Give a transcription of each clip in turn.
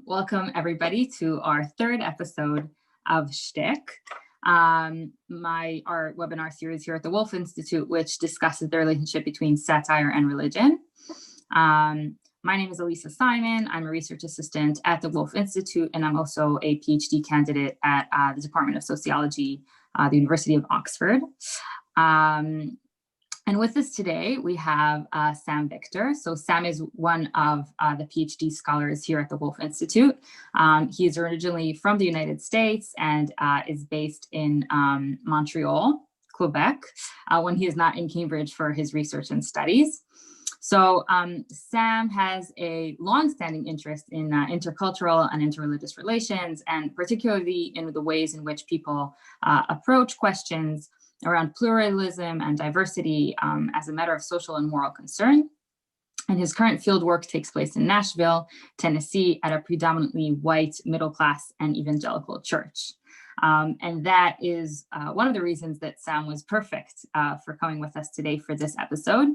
Welcome everybody to our third episode of Shtick, our webinar series here at the Woolf Institute, which discusses the relationship between satire and religion. My name is Alissa Symon. I'm a research assistant at the Woolf Institute, and I'm also a PhD candidate at the Department of Sociology, the University of Oxford. And with us today, we have Sam Victor. So Sam is one of the PhD scholars here at the Woolf Institute. He is originally from the United States and is based in Montreal, Quebec, when he is not in Cambridge for his research and studies. So Sam has a longstanding interest in intercultural and interreligious relations, and particularly in the ways in which people approach questions around pluralism and diversity as a matter of social and moral concern. And his current field work takes place in Nashville, Tennessee, at a predominantly white, middle-class, and evangelical church. And that is one of the reasons that Sam was perfect for coming with us today for this episode.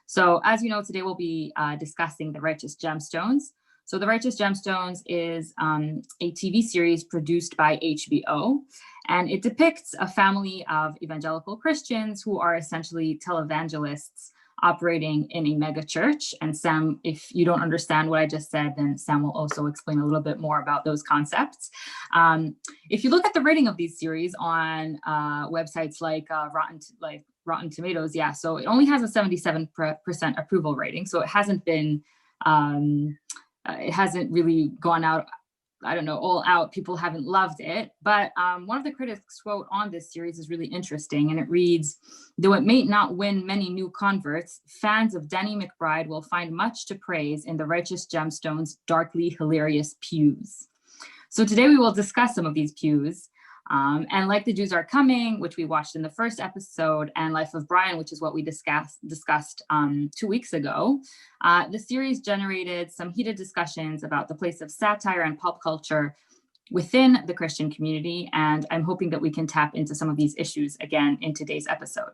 So as you know, today we'll be discussing the Righteous Gemstones. So the Righteous Gemstones is a TV series produced by HBO, and it depicts a family of evangelical Christians who are essentially televangelists operating in a mega church. And Sam, if you don't understand what I just said, then Sam will also explain a little bit more about those concepts. If you look at the rating of these series on websites like Rotten Tomatoes, so it only has a 77% approval rating. So it hasn't been it hasn't really gone out, all out. People haven't loved it. But one of the critics' quote on this series is really interesting. And it reads, "Though it may not win many new converts, fans of Danny McBride will find much to praise in the Righteous Gemstones' darkly hilarious pews." So today we will discuss some of these pews. And Like the Jews Are Coming, which we watched in the first episode, and Life of Brian, which is what we discussed 2 weeks ago, the series generated some heated discussions about the place of satire and pop culture within the Christian community. And I'm hoping that we can tap into some of these issues again in today's episode.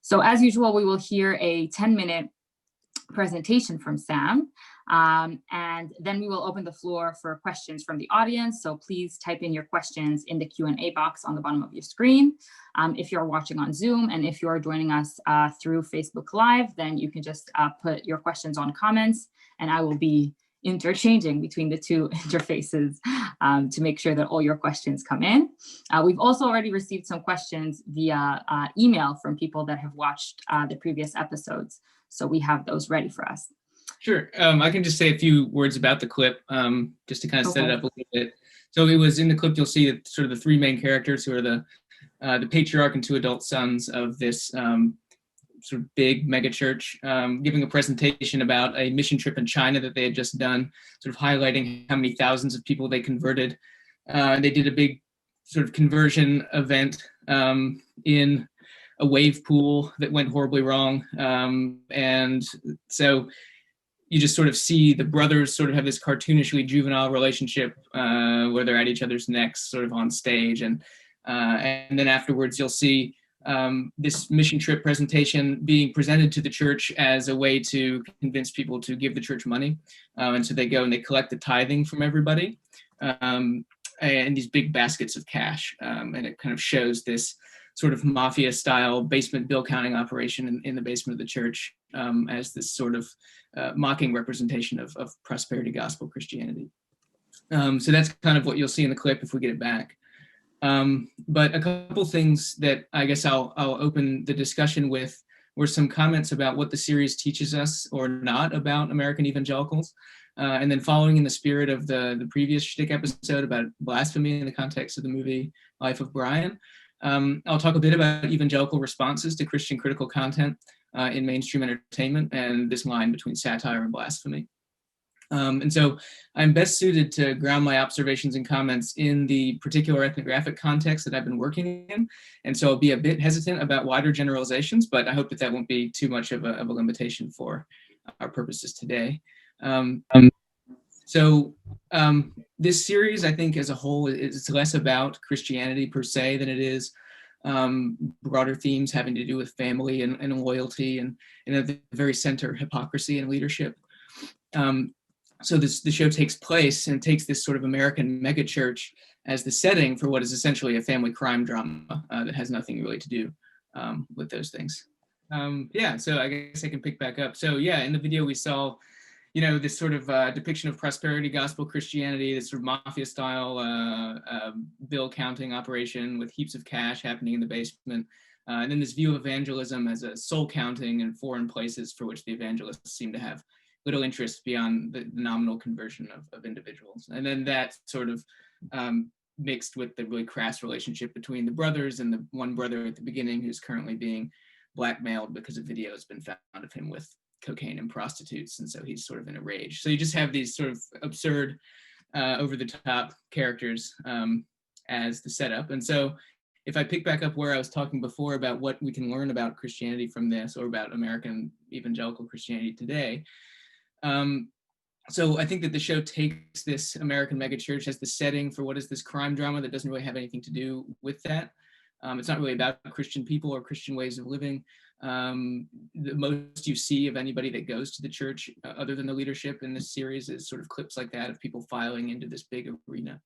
So as usual, we will hear a 10-minute presentation from Sam. And then we will open the floor for questions from the audience. So please type in your questions in the Q&A box on the bottom of your screen. If you're watching on Zoom, and if you're joining us through Facebook Live, then you can just put your questions on comments, and I will be interchanging between the two interfaces to make sure that all your questions come in. We've also already received some questions via email from people that have watched the previous episodes. So we have those ready for us. Sure. I can just say a few words about the clip, just to kind of set it up a little bit. So it was in the clip, you'll see that sort of the three main characters who are the patriarch and two adult sons of this sort of big mega church, giving a presentation about a mission trip in China that they had just done, sort of highlighting how many thousands of people they converted. They did a big sort of conversion event in a wave pool that went horribly wrong. And so you just sort of see the brothers sort of have this cartoonishly juvenile relationship where they're at each other's necks sort of on stage. And then afterwards you'll see this mission trip presentation being presented to the church as a way to convince people to give the church money. And so they go and they collect the tithing from everybody and these big baskets of cash. And it kind of shows this sort of mafia style basement bill counting operation in the basement of the church as this sort of mocking representation of prosperity gospel Christianity. So that's kind of what you'll see in the clip if we get it back. But a couple things that I guess I'll open the discussion with were some comments about what the series teaches us or not about American evangelicals. And then following in the spirit of the previous Shtick episode about blasphemy in the context of the movie Life of Brian, I'll talk a bit about evangelical responses to Christian critical content in mainstream entertainment and this line between satire and blasphemy. And so I'm best suited to ground my observations and comments in the particular ethnographic context that I've been working in. And so I'll be a bit hesitant about wider generalizations, but I hope that won't be too much of a limitation for our purposes today. This series, I think, as a whole, is less about Christianity per se than it is broader themes having to do with family and loyalty and at the very center, hypocrisy and leadership. so the show takes place and takes this sort of American megachurch as the setting for what is essentially a family crime drama that has nothing really to do with those things. Yeah, so I guess I can pick back up. So yeah, in the video we saw, this sort of depiction of prosperity gospel Christianity, this sort of mafia style bill counting operation with heaps of cash happening in the basement. And then this view of evangelism as a soul counting in foreign places for which the evangelists seem to have little interest beyond the nominal conversion of individuals. And then that sort of mixed with the really crass relationship between the brothers, and the one brother at the beginning who's currently being blackmailed because a video has been found of him with cocaine and prostitutes, and so he's sort of in a rage. So you just have these sort of absurd, over-the-top characters as the setup. And so if I pick back up where I was talking before about what we can learn about Christianity from this, or about American evangelical Christianity today, so I think that the show takes this American megachurch as the setting for what is this crime drama that doesn't really have anything to do with that. It's not really about Christian people or Christian ways of living. The most you see of anybody that goes to the church, other than the leadership in this series, is sort of clips like that of people filing into this big arena.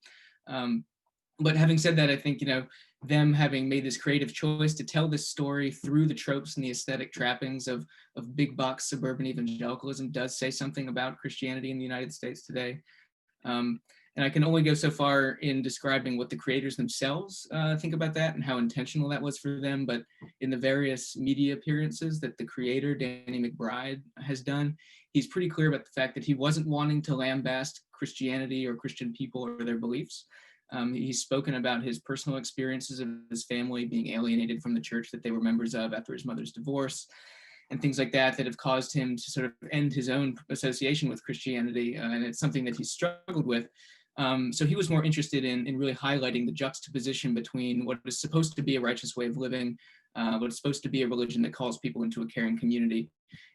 But having said that, I think, them having made this creative choice to tell this story through the tropes and the aesthetic trappings of big box suburban evangelicalism does say something about Christianity in the United States today. And I can only go so far in describing what the creators themselves think about that and how intentional that was for them. But in the various media appearances that the creator, Danny McBride, has done, he's pretty clear about the fact that he wasn't wanting to lambast Christianity or Christian people or their beliefs. He's spoken about his personal experiences of his family being alienated from the church that they were members of after his mother's divorce, and things like that have caused him to sort of end his own association with Christianity. And it's something that he's struggled with. So he was more interested in really highlighting the juxtaposition between what is supposed to be a righteous way of living, what is supposed to be a religion that calls people into a caring community,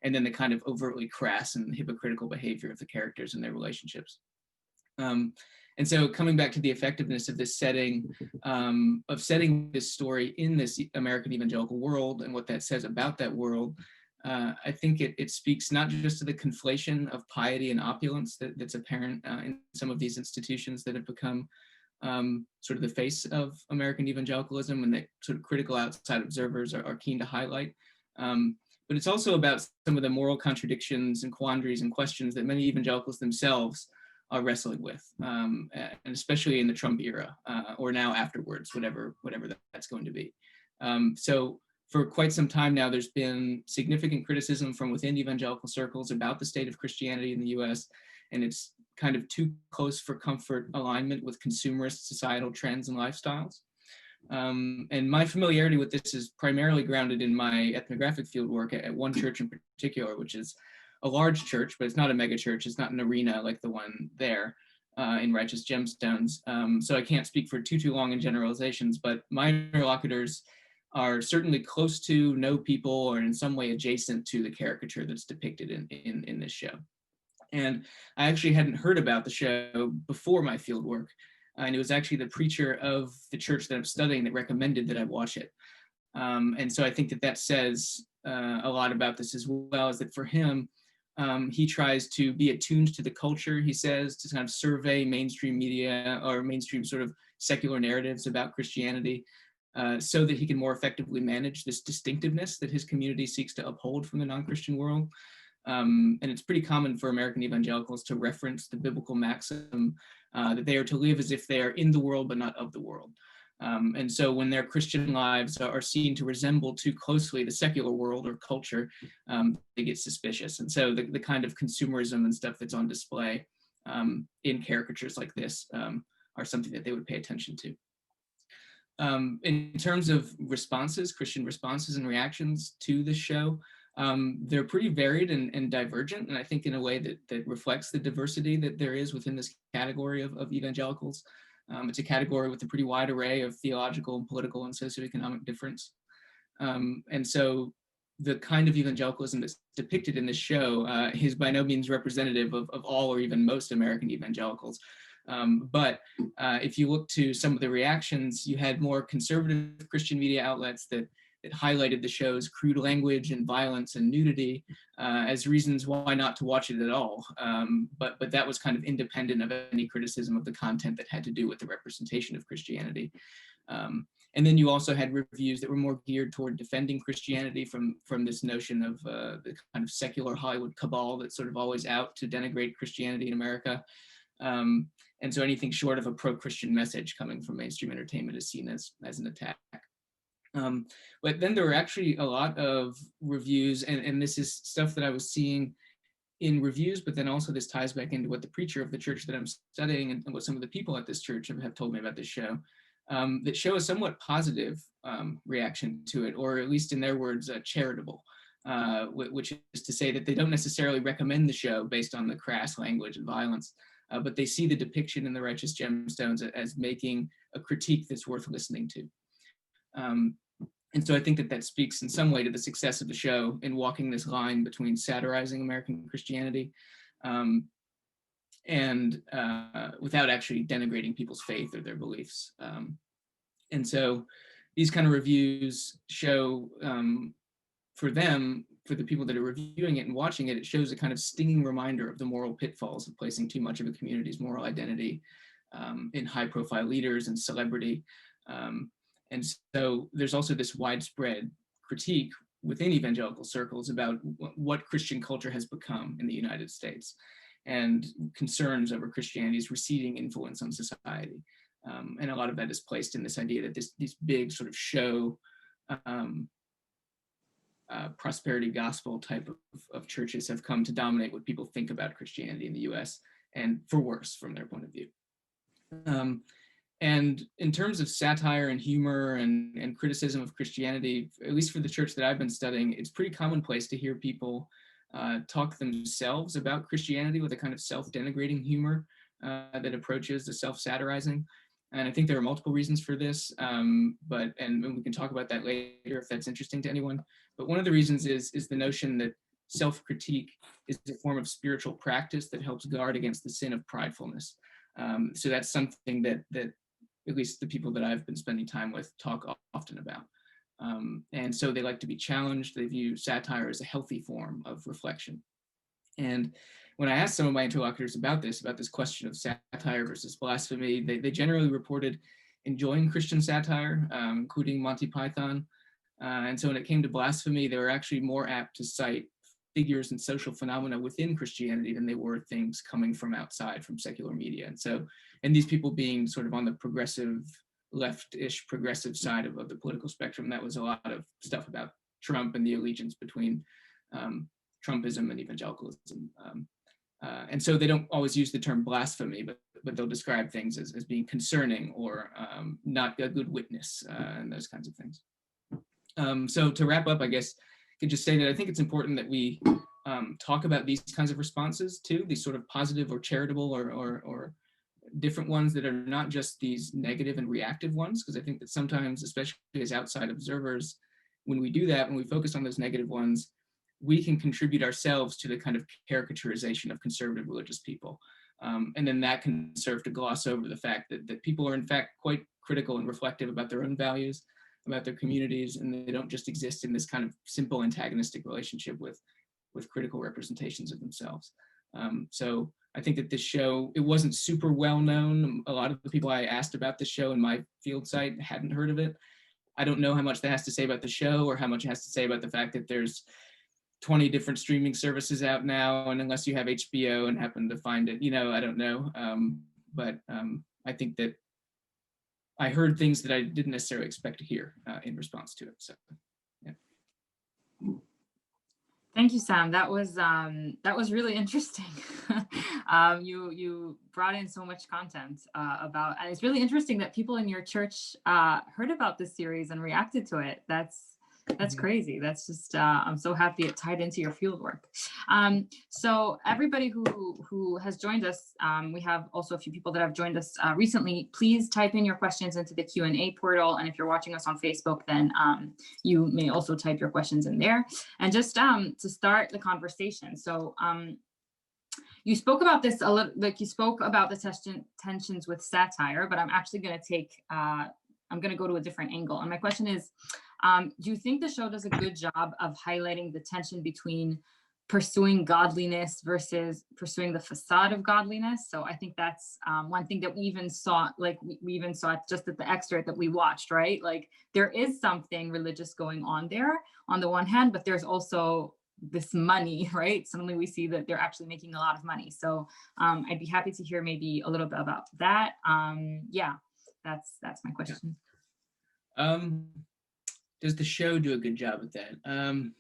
and then the kind of overtly crass and hypocritical behavior of the characters and their relationships. And so coming back to the effectiveness of this setting, of setting this story in this American evangelical world and what that says about that world, I think it speaks not just to the conflation of piety and opulence that's apparent in some of these institutions that have become sort of the face of American evangelicalism, and that sort of critical outside observers are keen to highlight. But it's also about some of the moral contradictions and quandaries and questions that many evangelicals themselves are wrestling with, and especially in the Trump era, or now afterwards, whatever that's going to be. So for quite some time now, there's been significant criticism from within evangelical circles about the state of Christianity in the US, and it's kind of too close for comfort alignment with consumerist societal trends and lifestyles. And my familiarity with this is primarily grounded in my ethnographic fieldwork at one church in particular, which is a large church, but it's not a mega church. It's not an arena like the one there in Righteous Gemstones. So I can't speak for too long in generalizations, but my interlocutors are certainly close to, know people, or in some way adjacent to the caricature that's depicted in this show. And I actually hadn't heard about the show before my fieldwork. And it was actually the preacher of the church that I'm studying that recommended that I watch it. And so I think that says a lot about this as well, is that for him, he tries to be attuned to the culture, he says, to kind of survey mainstream media or mainstream sort of secular narratives about Christianity, so that he can more effectively manage this distinctiveness that his community seeks to uphold from the non-Christian world. And it's pretty common for American evangelicals to reference the biblical maxim that they are to live as if they are in the world but not of the world. And so when their Christian lives are seen to resemble too closely the secular world or culture, they get suspicious. And so the kind of consumerism and stuff that's on display in caricatures like this are something that they would pay attention to. In terms of responses, Christian responses and reactions to the show, they're pretty varied and divergent, and I think in a way that reflects the diversity that there is within this category of evangelicals. It's a category with a pretty wide array of theological and political and socioeconomic difference. And so the kind of evangelicalism that's depicted in this show is by no means representative of all or even most American evangelicals. But if you look to some of the reactions, you had more conservative Christian media outlets that that highlighted the show's crude language and violence and nudity as reasons why not to watch it at all. But that was kind of independent of any criticism of the content that had to do with the representation of Christianity. And then you also had reviews that were more geared toward defending Christianity from this notion of the kind of secular Hollywood cabal that's sort of always out to denigrate Christianity in America. And so anything short of a pro-Christian message coming from mainstream entertainment is seen as an attack. But then there were actually a lot of reviews, and this is stuff that I was seeing in reviews, but then also this ties back into what the preacher of the church that I'm studying and what some of the people at this church have told me about this show, that show a somewhat positive reaction to it, or at least in their words, charitable, which is to say that they don't necessarily recommend the show based on the crass language and violence, but they see the depiction in the Righteous Gemstones as making a critique that's worth listening to. And so I think that speaks in some way to the success of the show in walking this line between satirizing American Christianity and without actually denigrating people's faith or their beliefs. And so these kind of reviews show for the people that are reviewing it and watching it, it shows a kind of stinging reminder of the moral pitfalls of placing too much of a community's moral identity in high-profile leaders and celebrity. And so there's also this widespread critique within evangelical circles about what Christian culture has become in the United States and concerns over Christianity's receding influence on society. And a lot of that is placed in this idea that these big sort of show prosperity gospel type of churches have come to dominate what people think about Christianity in the US, and for worse from their point of view. And in terms of satire and humor and criticism of Christianity, at least for the church that I've been studying, it's pretty commonplace to hear people talk themselves about Christianity with a kind of self-denigrating humor that approaches the self-satirizing. And I think there are multiple reasons for this, and we can talk about that later if that's interesting to anyone. But one of the reasons is the notion that self-critique is a form of spiritual practice that helps guard against the sin of pridefulness. So that's something that at least the people that I've been spending time with talk often about. And so they like to be challenged. They view satire as a healthy form of reflection. And when I asked some of my interlocutors about this question of satire versus blasphemy, they generally reported enjoying Christian satire, including Monty Python. And so when it came to blasphemy, they were actually more apt to cite figures and social phenomena within Christianity than they were things coming from outside, from secular media. And these people being sort of on the progressive, left-ish progressive side of the political spectrum, that was a lot of stuff about Trump and the allegiance between Trumpism and evangelicalism. And so they don't always use the term blasphemy, but they'll describe things as being concerning or not a good witness and those kinds of things. So to wrap up, I guess I could just say that I think it's important that we talk about these kinds of responses too, these sort of positive or charitable or different ones that are not just these negative and reactive ones, because I think that sometimes, especially as outside observers, when we do that, when we focus on those negative ones, we can contribute ourselves to the kind of caricaturization of conservative religious people. And then that can serve to gloss over the fact that people are in fact quite critical and reflective about their own values, about their communities, and they don't just exist in this kind of simple antagonistic relationship with critical representations of themselves. So I think that this show, it wasn't super well known. A lot of the people I asked about this show in my field site hadn't heard of it. I don't know how much that has to say about the show or how much it has to say about the fact that there's 20 different streaming services out now, and unless you have HBO and happen to find it, I don't know. But I think that I heard things that I didn't necessarily expect to hear in response to it. So, yeah. Thank you, Sam. That was really interesting. You brought in so much content about, and it's really interesting that people in your church heard about this series and reacted to it. That's crazy. That's just, I'm so happy it tied into your fieldwork. So everybody who has joined us, we have also a few people that have joined us recently. Please type in your questions into the Q&A portal. And if you're watching us on Facebook, then you may also type your questions in there. And just to start the conversation. So you spoke about this a little, like you spoke about the tensions with satire, but I'm actually going to I'm going to go to a different angle. And my question is, Do you think the show does a good job of highlighting the tension between pursuing godliness versus pursuing the facade of godliness? So I think that's one thing that we even saw, like we even saw it just at the excerpt that we watched, right? Like there is something religious going on there on the one hand, but there's also this money, right? Suddenly we see that they're actually making a lot of money. So I'd be happy to hear maybe a little bit about that. Yeah, that's my question. Does the show do a good job at that?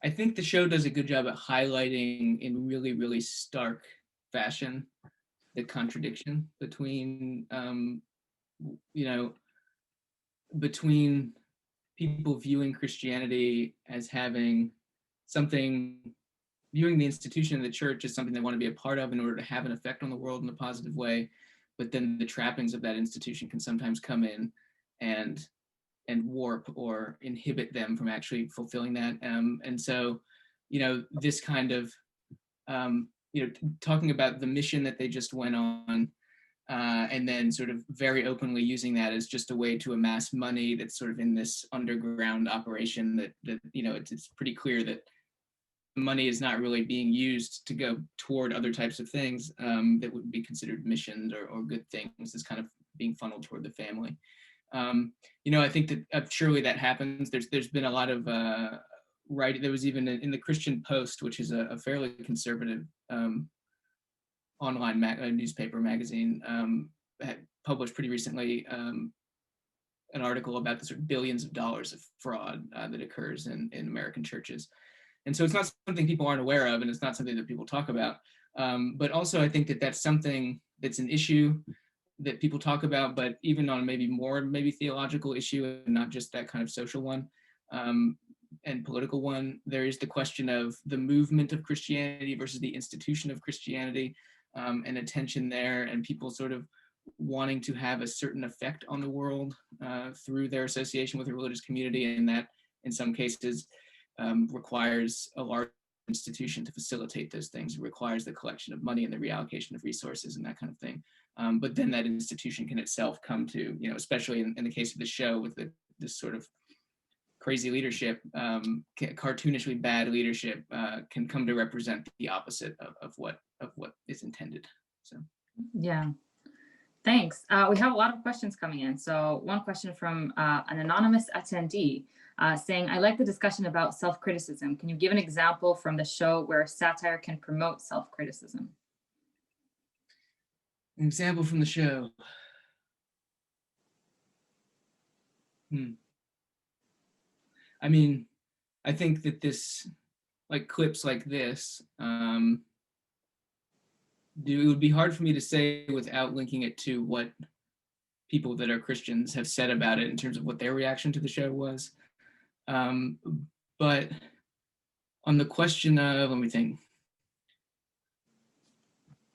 I think the show does a good job at highlighting in really, really stark fashion the contradiction between, between people viewing Christianity as having something, viewing the institution of the church as something they want to be a part of in order to have an effect on the world in a positive way, but then the trappings of that institution can sometimes come in and warp or inhibit them from actually fulfilling that. And so, this kind of, talking about the mission that they just went on, and then sort of very openly using that as just a way to amass money that's sort of in this underground operation that it's pretty clear that money is not really being used to go toward other types of things that would be considered missions or good things. It's kind of being funneled toward the family. I think that surely that happens. There's been a lot of writing. There was even in the Christian Post, which is a fairly conservative online newspaper magazine, had published pretty recently an article about the sort of billions of dollars of fraud that occurs in American churches. And so it's not something people aren't aware of, and it's not something that people talk about. But also I think that that's something that's an issue that people talk about, but even on maybe theological issue and not just that kind of social one and political one, there is the question of the movement of Christianity versus the institution of Christianity, and a tension there, and people sort of wanting to have a certain effect on the world through their association with a religious community, and that in some cases requires a large institution to facilitate those things. It requires the collection of money and the reallocation of resources and that kind of thing. But then that institution can itself come to, especially in the case of the show with this sort of crazy leadership, cartoonishly bad leadership, can come to represent the opposite of what is intended. So, yeah. Thanks. We have a lot of questions coming in. So one question from an anonymous attendee saying, I like the discussion about self-criticism. Can you give an example from the show where satire can promote self-criticism? An example from the show. I mean, I think that clips like this, it would be hard for me to say without linking it to what people that are Christians have said about it in terms of what their reaction to the show was. But on the question of, let me think.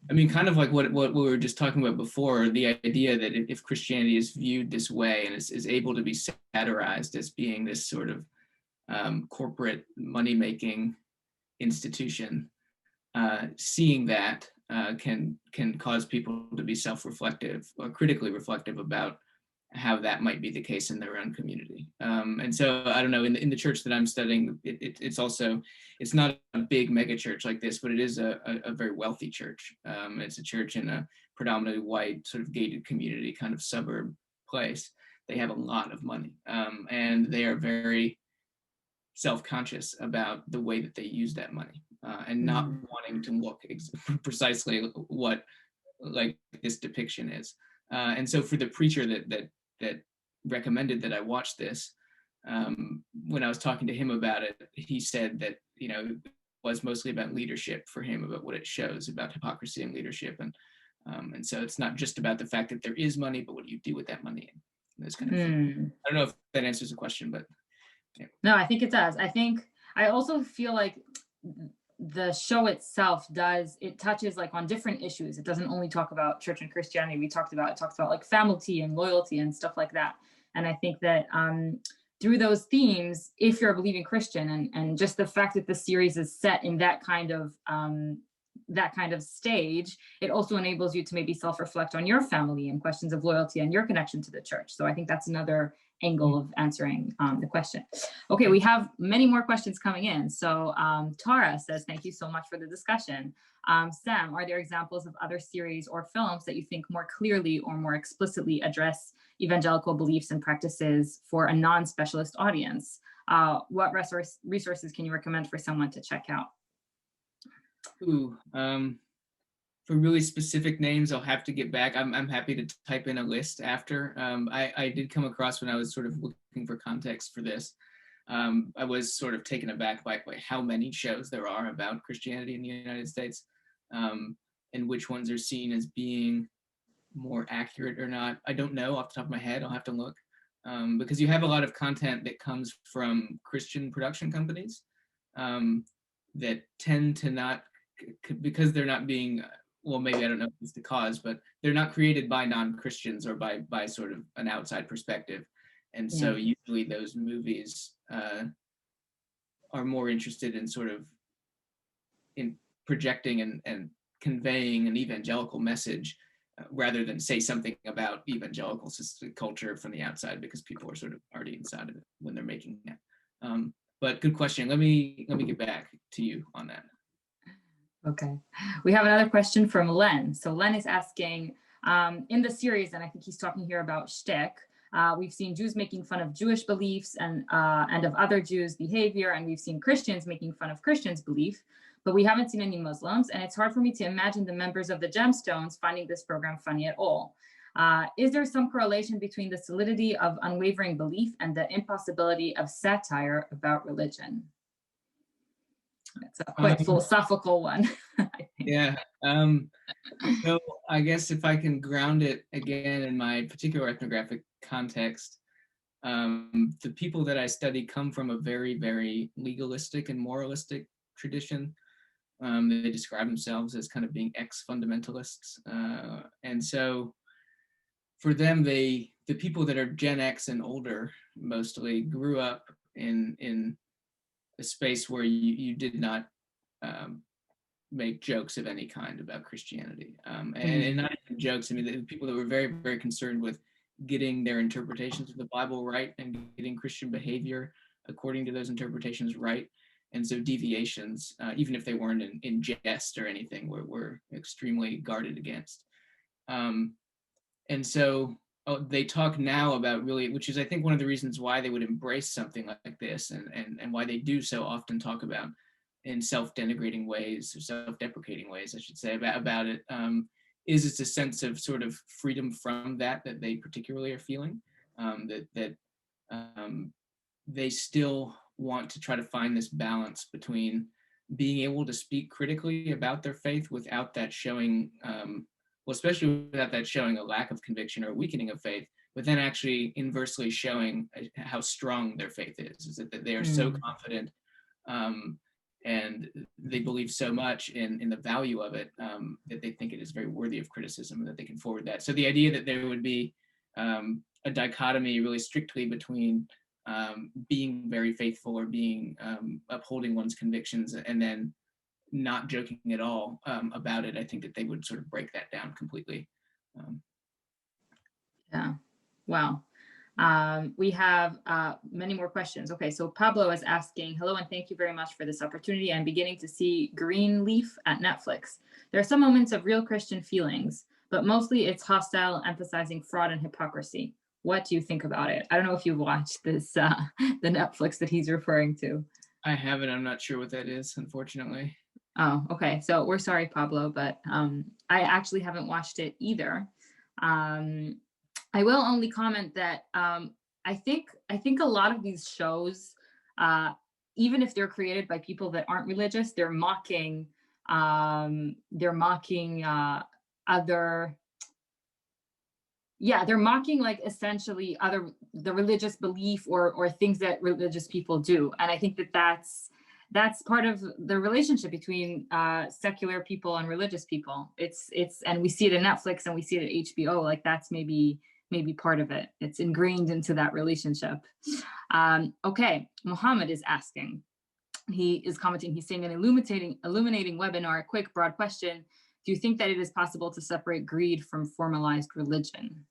I mean, kind of like what we were just talking about before, the idea that if Christianity is viewed this way and is able to be satirized as being this sort of corporate money-making institution, seeing that can cause people to be self-reflective or critically reflective about how that might be the case in their own community. And so I don't know, in the church that I'm studying, it's not a big mega church like this, but it is a very wealthy church. It's a church in a predominantly white sort of gated community kind of suburb place. They have a lot of money, and they are very self-conscious about the way that they use that money, and not wanting to look precisely what like this depiction is. And so for the preacher that recommended that I watch this, when I was talking to him about it, he said that it was mostly about leadership for him, about what it shows about hypocrisy and leadership, and so it's not just about the fact that there is money, but what do you do with that money and those kind of things. I don't know if that answers the question, but yeah. No, I think it does. I also feel like the show itself touches like on different issues. It doesn't only talk about church and Christianity. It talks about like family and loyalty and stuff like that. And I think that through those themes, if you're a believing Christian, and just the fact that the series is set in that kind of stage, it also enables you to maybe self-reflect on your family and questions of loyalty and your connection to the church. So I think that's another angle of answering the question. Okay, we have many more questions coming in. So Tara says, thank you so much for the discussion. Sam, are there examples of other series or films that you think more clearly or more explicitly address evangelical beliefs and practices for a non-specialist audience? What resources can you recommend for someone to check out? Ooh, for really specific names, I'll have to get back. I'm happy to type in a list after. I did come across, when I was sort of looking for context for this, I was sort of taken aback by how many shows there are about Christianity in the United States, and which ones are seen as being more accurate or not. I don't know off the top of my head. I'll have to look, because you have a lot of content that comes from Christian production companies that tend to not, because they're not being, well, maybe I don't know if it's the cause, but they're not created by non-Christians or by sort of an outside perspective. And so usually those movies are more interested in sort of in projecting and conveying an evangelical message rather than say something about evangelical culture from the outside, because people are sort of already inside of it when they're making that. But good question. Let me get back to you on that. Okay, we have another question from Len. So Len is asking, in the series, and I think he's talking here about Shtick, we've seen Jews making fun of Jewish beliefs and of other Jews' behavior, and we've seen Christians making fun of Christians' belief, but we haven't seen any Muslims, and it's hard for me to imagine the members of the Gemstones finding this program funny at all. Is there some correlation between the solidity of unwavering belief and the impossibility of satire about religion? It's a quite philosophical one. I think. Yeah. So I guess if I can ground it again in my particular ethnographic context, the people that I study come from a very, very legalistic and moralistic tradition. They describe themselves as kind of being ex-fundamentalists. And so for them, the people that are Gen X and older mostly grew up in a space where you did not make jokes of any kind about Christianity. And not even jokes, I mean, the people that were very, very concerned with getting their interpretations of the Bible right and getting Christian behavior according to those interpretations right. And so deviations, even if they weren't in jest or anything, were extremely guarded against. And so they talk now about really, which is I think one of the reasons why they would embrace something like this, and why they do so often talk about in self-denigrating ways, or self-deprecating ways, I should say, about it, is it's a sense of sort of freedom from that they particularly are feeling, that they still want to try to find this balance between being able to speak critically about their faith without that showing, well, especially without that showing a lack of conviction or weakening of faith, but then actually inversely showing how strong their faith is that they are so confident, and they believe so much in the value of it, that they think it is very worthy of criticism and that they can forward that. So the idea that there would be a dichotomy really strictly between being very faithful or being upholding one's convictions and then not joking at all about it, I think that they would sort of break that down completely. Yeah, wow. We have many more questions. Okay, so Pablo is asking, hello and thank you very much for this opportunity. I'm beginning to see Greenleaf at Netflix. There are some moments of real Christian feelings, but mostly it's hostile, emphasizing fraud and hypocrisy. What do you think about it? I don't know if you've watched this, the Netflix that he's referring to. I haven't. I'm not sure what that is, unfortunately. Oh, okay. So we're sorry, Pablo, but I actually haven't watched it either. I will only comment that I think a lot of these shows, even if they're created by people that aren't religious, they're mocking other. Yeah, they're mocking like essentially the religious belief or things that religious people do, and I think that that's part of the relationship between secular people and religious people. It's and we see it in Netflix and we see it at HBO. Like that's maybe part of it. It's ingrained into that relationship. Okay, Muhammad is asking. He is commenting. He's saying an illuminating webinar. Quick, broad question. Do you think that it is possible to separate greed from formalized religion?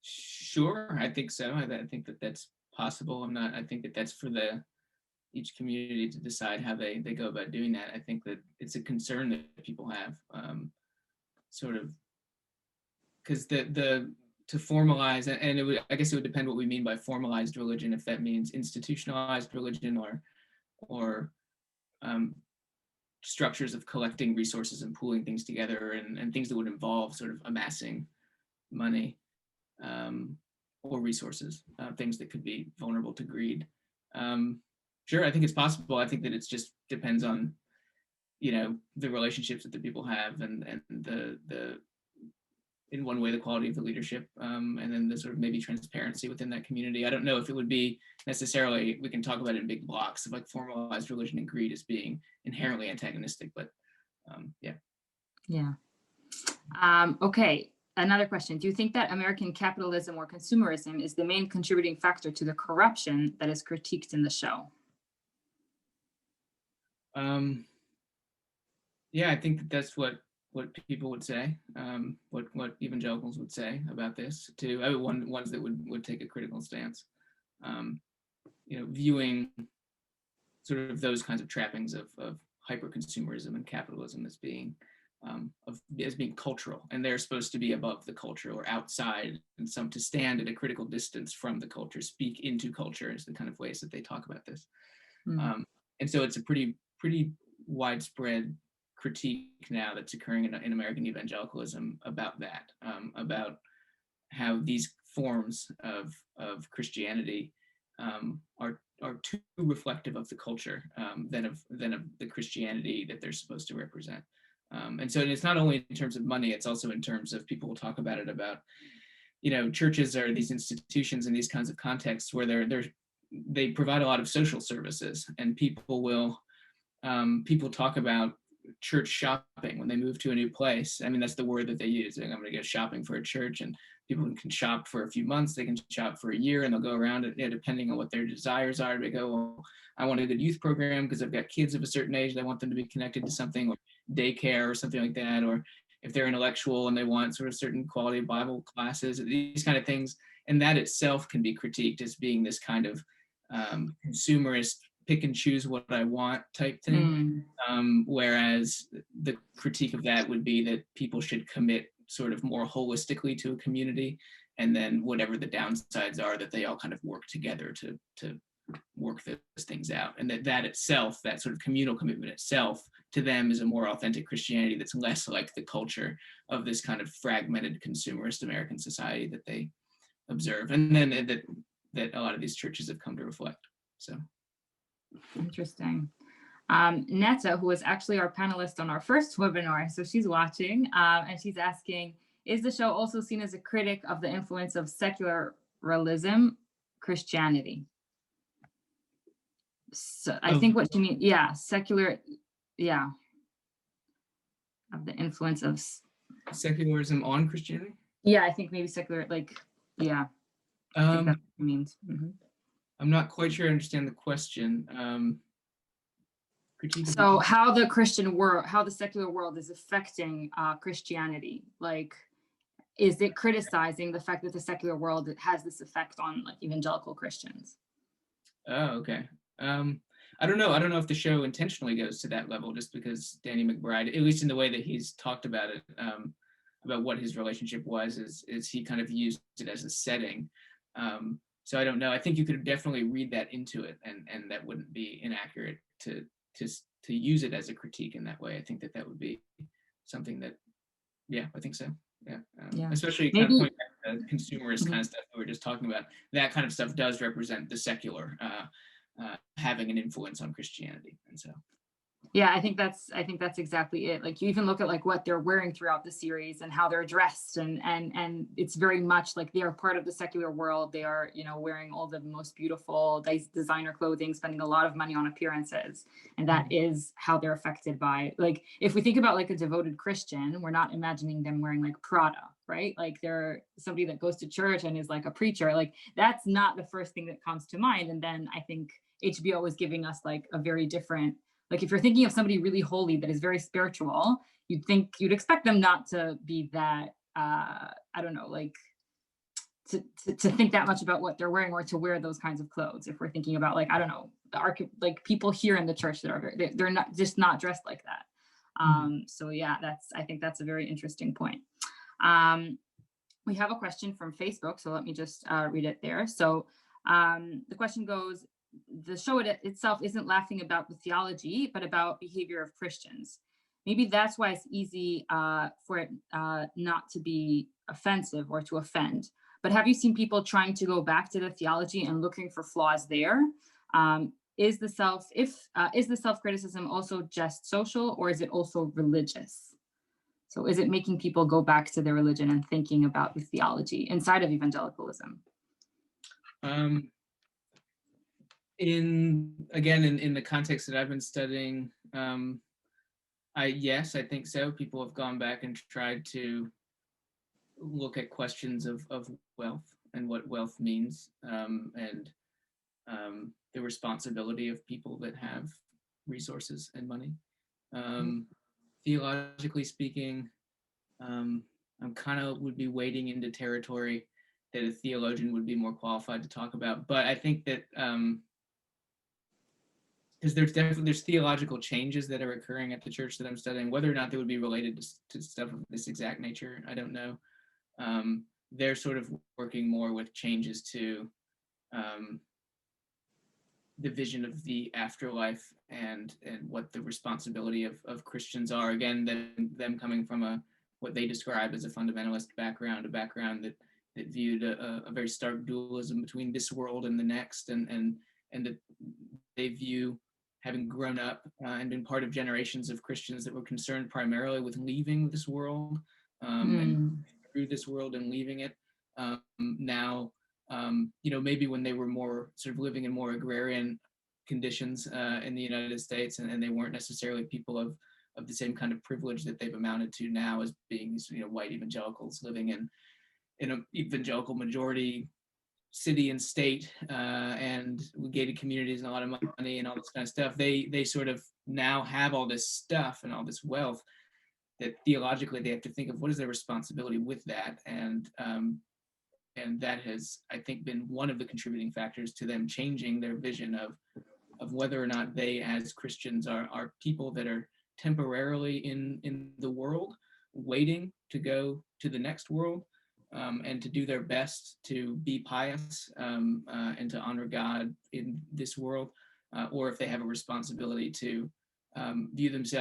Sure, I think so. I think that that's possible. I think that that's for each community to decide how they go about doing that. I think that it's a concern that people have, sort of, because to formalize, and I guess it would depend what we mean by formalized religion, if that means institutionalized religion or structures of collecting resources and pooling things together, and things that would involve sort of amassing money, or resources, things that could be vulnerable to greed. Sure, I think it's possible. I think that it just depends on, the relationships that the people have, and the in one way the quality of the leadership, and then the sort of maybe transparency within that community. I don't know if it would be necessarily, we can talk about it in big blocks of like formalized religion and greed as being inherently antagonistic, but yeah. Yeah. Okay. Another question. Do you think that American capitalism or consumerism is the main contributing factor to the corruption that is critiqued in the show? Yeah, I think that's what people would say, what evangelicals would say about this too. Ones that would take a critical stance, viewing sort of those kinds of trappings of hyper consumerism and capitalism as being cultural, and they're supposed to be above the culture or outside, and some to stand at a critical distance from the culture, speak into culture, is the kind of ways that they talk about this. And so it's a pretty widespread critique now that's occurring in American evangelicalism about that, about how these forms of Christianity are too reflective of the culture, than of the Christianity that they're supposed to represent. And so it's not only in terms of money, it's also in terms of, people will talk about it about, churches are these institutions in these kinds of contexts where they provide a lot of social services, and people talk about church shopping when they move to a new place. I mean, that's the word that they use. I'm going to go shopping for a church, and people can shop for a few months, they can shop for a year, and they'll go around it, depending on what their desires are. They go, well, I want a good youth program because I've got kids of a certain age, and I want them to be connected to something, or daycare or something like that, or if they're intellectual and they want sort of certain quality of Bible classes, these kind of things. And that itself can be critiqued as being this kind of consumerist, pick and choose what I want type thing. Whereas the critique of that would be that people should commit sort of more holistically to a community, and then whatever the downsides are, that they all kind of work together to work those things out. And that itself, that sort of communal commitment itself, to them is a more authentic Christianity that's less like the culture of this kind of fragmented consumerist American society that they observe, and then that a lot of these churches have come to reflect. So interesting. Netta, who was actually our panelist on our first webinar, so she's watching, and she's asking, is the show also seen as a critic of the influence of secularism Christianity? So I think what she means, secular, of the influence of secularism on Christianity. I think maybe secular, I think that's what it means. I'm not quite sure I understand the question. So how the Christian world, how the secular world is affecting Christianity, is it criticizing the fact that the secular world has this effect on evangelical Christians? Oh, okay. I don't know. I don't know if the show intentionally goes to that level, just because Danny McBride, at least in the way that he's talked about it, about what his relationship was, is he kind of used it as a setting. So I don't know. I think you could definitely read that into it, and that wouldn't be inaccurate to use it as a critique in that way. I think that would be something that, I think so. Especially kind of pointing back to consumerist kind of stuff that we were just talking about. That kind of stuff does represent the secular having an influence on Christianity, and so. Yeah, I think that's exactly it. You even look at what they're wearing throughout the series and how they're dressed, and it's very much like they are part of the secular world. They are, wearing all the most beautiful designer clothing, spending a lot of money on appearances, and that is how they're affected by. If we think about a devoted Christian, we're not imagining them wearing Prada, right? They're somebody that goes to church and is a preacher. That's not the first thing that comes to mind. And then I think HBO is giving us a very different. If you're thinking of somebody really holy that is very spiritual, you'd expect them not to be that I don't know, like to think that much about what they're wearing or to wear those kinds of clothes. If we're thinking about, like, I don't know, like people here in the church that are they're not just not dressed like that. So yeah, I think that's a very interesting point. We have a question from Facebook, so let me just read it there. So the question goes, the show itself isn't laughing about the theology, but about behavior of Christians. Maybe that's why it's easy for it not to be offensive or to offend. But have you seen people trying to go back to the theology and looking for flaws there? Is the self-criticism also just social, or is it also religious? So is it making people go back to their religion and thinking about the theology inside of evangelicalism? In the context that I've been studying, yes, I think so. People have gone back and tried to look at questions of wealth and what wealth means, and the responsibility of people that have resources and money. Theologically speaking, I'm kind of would be wading into territory that a theologian would be more qualified to talk about. But I think that because there's theological changes that are occurring at the church that I'm studying, whether or not they would be related to stuff of this exact nature, I don't know. They're sort of working more with changes to the vision of the afterlife and what the responsibility of Christians are. Again, them coming from what they describe as a fundamentalist background, a background that viewed a very stark dualism between this world and the next, and that they view, having grown up and been part of generations of Christians that were concerned primarily with leaving this world and through this world and leaving it. Now, maybe when they were more sort of living in more agrarian conditions in the United States, and they weren't necessarily people of the same kind of privilege that they've amounted to now as being these, white evangelicals living in an evangelical majority city and state, and gated communities and a lot of money and all this kind of stuff. They sort of now have all this stuff and all this wealth that theologically they have to think of what is their responsibility with that, and that has, I think, been one of the contributing factors to them changing their vision of whether or not they as Christians are people that are temporarily in the world, waiting to go to the next world, and to do their best to be pious and to honor God in this world, or if they have a responsibility to view this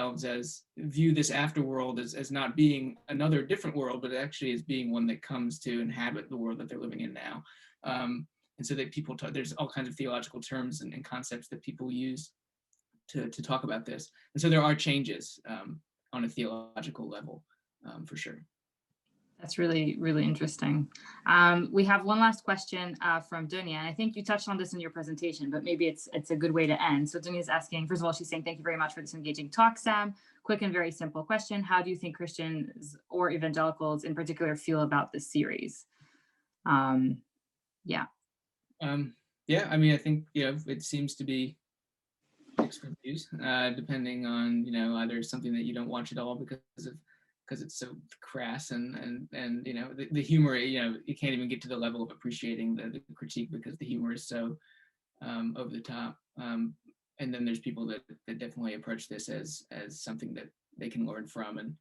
afterworld as not being another different world, but actually as being one that comes to inhabit the world that they're living in now. And so that people there's all kinds of theological terms and concepts that people use to talk about this. And so there are changes on a theological level, for sure. That's really, really interesting. We have one last question from Dunya, and I think you touched on this in your presentation, but maybe it's a good way to end. So Dunya is asking, first of all, she's saying, thank you very much for this engaging talk, Sam. Quick and very simple question. How do you think Christians or evangelicals in particular feel about this series? Yeah. I mean, I think, it seems to be mixed reviews, depending on, either something that you don't watch at all because it's so crass and the humor, you can't even get to the level of appreciating the critique because the humor is so over the top. And then there's people that definitely approach this as something that they can learn from and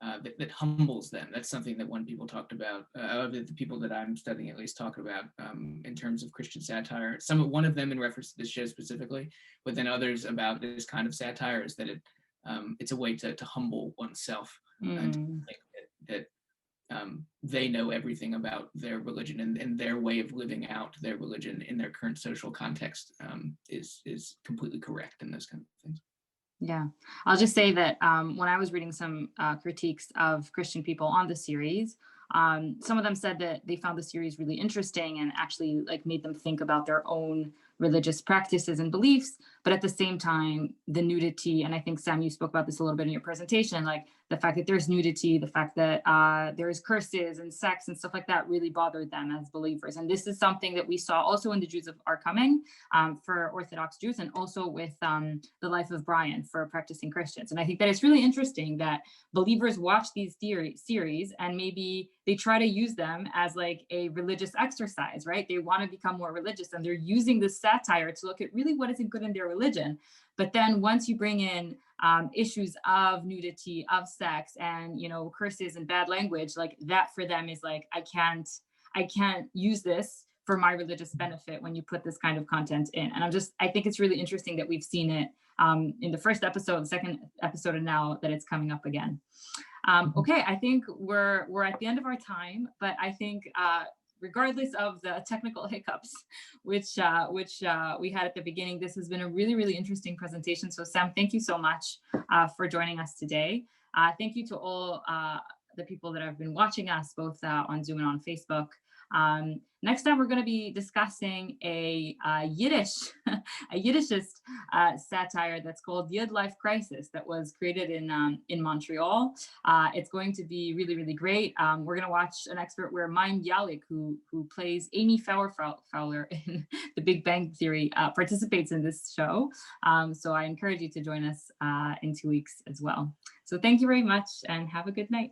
that humbles them. That's something that when people talked about, the people that I'm studying at least talk about in terms of Christian satire. One of them in reference to this show specifically, but then others about this kind of satire is that it's a way to humble oneself and to think that they know everything about their religion and their way of living out their religion in their current social context is completely correct and those kind of things. Yeah, I'll just say that when I was reading some critiques of Christian people on the series, some of them said that they found the series really interesting and actually made them think about their own religious practices and beliefs, but at the same time, the nudity, and I think, Sam, you spoke about this a little bit in your presentation, like the fact that there's nudity, the fact that there's curses and sex and stuff like that really bothered them as believers. And this is something that we saw also in the Jews Are Coming for Orthodox Jews, and also with the Life of Brian for practicing Christians. And I think that it's really interesting that believers watch these series and maybe they try to use them as like a religious exercise, right? They want to become more religious, and they're using this satire to look at really what isn't good in their religion. But then once you bring in issues of nudity, of sex, and, you know, curses and bad language, like that for them is like, I can't use this for my religious benefit when you put this kind of content in. And I think it's really interesting that we've seen it in the first episode, the second episode, and now that it's coming up again. Okay, I think we're at the end of our time, but I think regardless of the technical hiccups, which we had at the beginning, this has been a really, really interesting presentation. So Sam, thank you so much for joining us today. Thank you to all the people that have been watching us, both on Zoom and on Facebook. Next time, we're going to be discussing a Yiddishist satire that's called Yid Life Crisis, that was created in Montreal. It's going to be really, really great. We're going to watch an expert where Mayim Bialik, who plays Amy Fowler in The Big Bang Theory, participates in this show. So I encourage you to join us in 2 weeks as well. So thank you very much, and have a good night.